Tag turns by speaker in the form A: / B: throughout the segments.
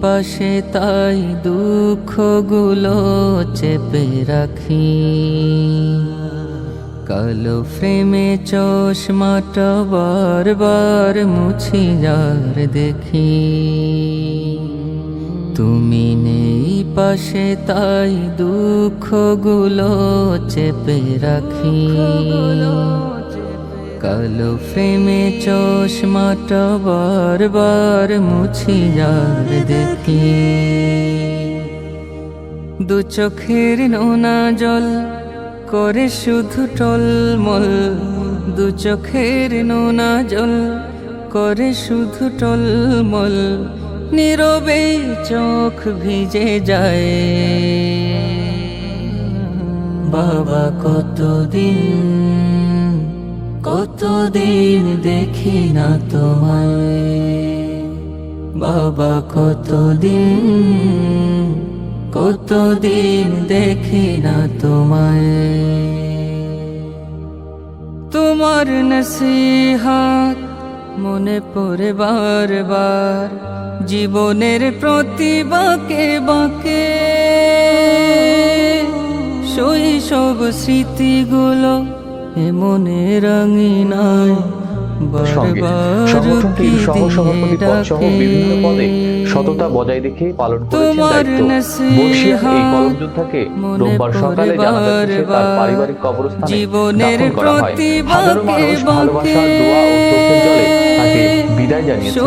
A: পাশে তাই দুঃখগুলো চেপে রাখি, কালো ফ্রেমে চশমাটা বারবার মুছি যার দেখি। তুমি নেই পাশে তাই দুঃখগুলো চেপে রাখি, কালো ফ্রেমে চশমাটা বারবার মুছি যার দেখি। দু চোখের নোনা জল করে শুধু টলমল, দু চোখের নোনা জল করে শুধু টলমল, নীরবে চোখ ভিজে যায়। বাবা কতদিন দেখি না তোমায়, বাবা কতদিন দেখি না তোমায়। তোমার নসিহত মনে পড়ে বারবার, জীবনের প্রতি বাঁকে বাঁকে শৈশব স্মৃতিগুলো মনে রঙিনায়
B: সংগঠনটির সহসভাপতি পদসহ বিভিন্ন পদে সততা বজায় রেখে পালন করেছেন দায়িত্ব। বর্ষিয়ান এই কলম যোদ্ধাকে রোববার সকালে জানাজা শেষে তার পারিবারিক কবরস্থানে দাফন করা হয়। হাজারো মানুষ ভালোবাসা, দোয়া ও চোখের জলে তাকে বিদায় জানিয়েছেন।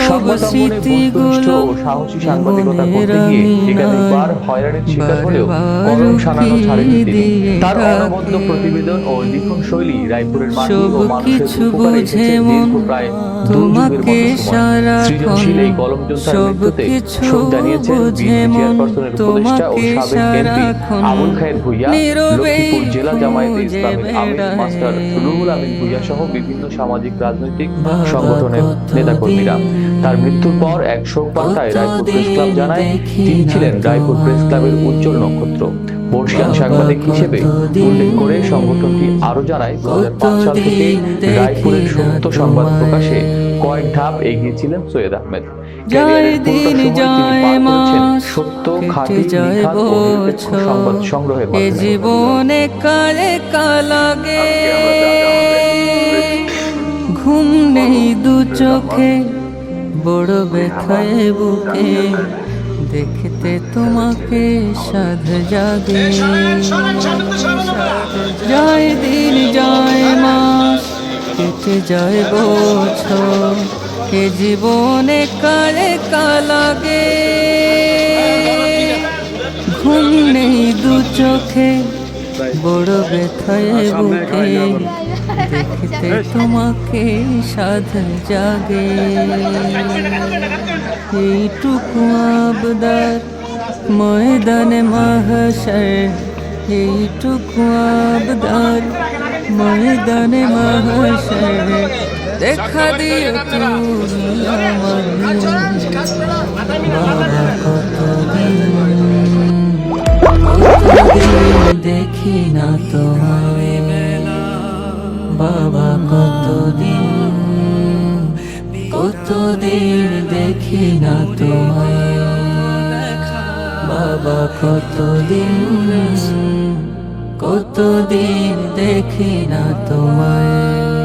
B: সংবাদদামনে বস্তুনিষ্ঠ ও সাহসী সাংবাদিকতা করতে গিয়ে একাধিকবার হয়রানির শিকার হলেও কলম শানানো ছাড়েননি তিনি। তার অনবদ্য প্রতিবেদন ও লিখন শৈলী রায়পুরের মাটি ও মানুষের উপকারে এসেছে দীর্ঘ প্রায় 2 যুগের মতো সময়। সৃজনশীল এই কলম যোদ্ধার মৃত্যুতে শোক জানিয়েছেন বিএনপি চেয়ারপারসনের উপদেষ্টা ও সাবেক এমপি আবুল খায়ের ভূঁইয়া, লক্ষ্মীপুর জেলা জামায়াতে ইসলামীর আমির মাস্টার রুহুল আমিন ভূঁইয়া সহ বিভিন্ন সামাজিক রাজনৈতিক সংগঠনের নেতাকর্মীরা। তার মৃত্যুর পর এক শোক বার্তায় রায়পুর প্রেস ক্লাব জানায়, তিনি ছিলেন রায়পুর প্রেস ক্লাবের উজ্জ্বল নক্ষত্র। বর্ষিয়ান সাংবাদিক হিসেবে উল্লেখ করে সংগঠনটি আরো জানায়, 2005 সাল থেকে রায়পুরের সত্য সংবাদ প্রকাশে কয়েক ধাপ এগিয়েছিলেন সৈয়দ আহমেদ। সত্য, খাঁটি, নিখাত ও নিরপেক্ষ সংবাদ সংগ্রহের মাধ্যমে।
A: জীবনে কালে কালাগে ঘুম নেই দু চোখে, বড় ব্যথায় বুকে দেখতে তোমাকে সাধ জাগে। যায় দিন যায় মাস কেটে যায় বছর, এ জীবনে কালে কালাগে ঘুম নেই দু চোখে, বড় ব্যথায় বুকে দেখতে তোমাকে সাধ জাগে। এইটুকু আবদার ময়দানে মাহশর, এইটুকু আবদার ময়দানে মাহশর, দেখা দিও তুমি আমায়। বাবা কতদিন দেখি না তোমায়, বাবা কতদিন দেখি না তোমায়, বাবা কতদিন দেখি না তোমায়।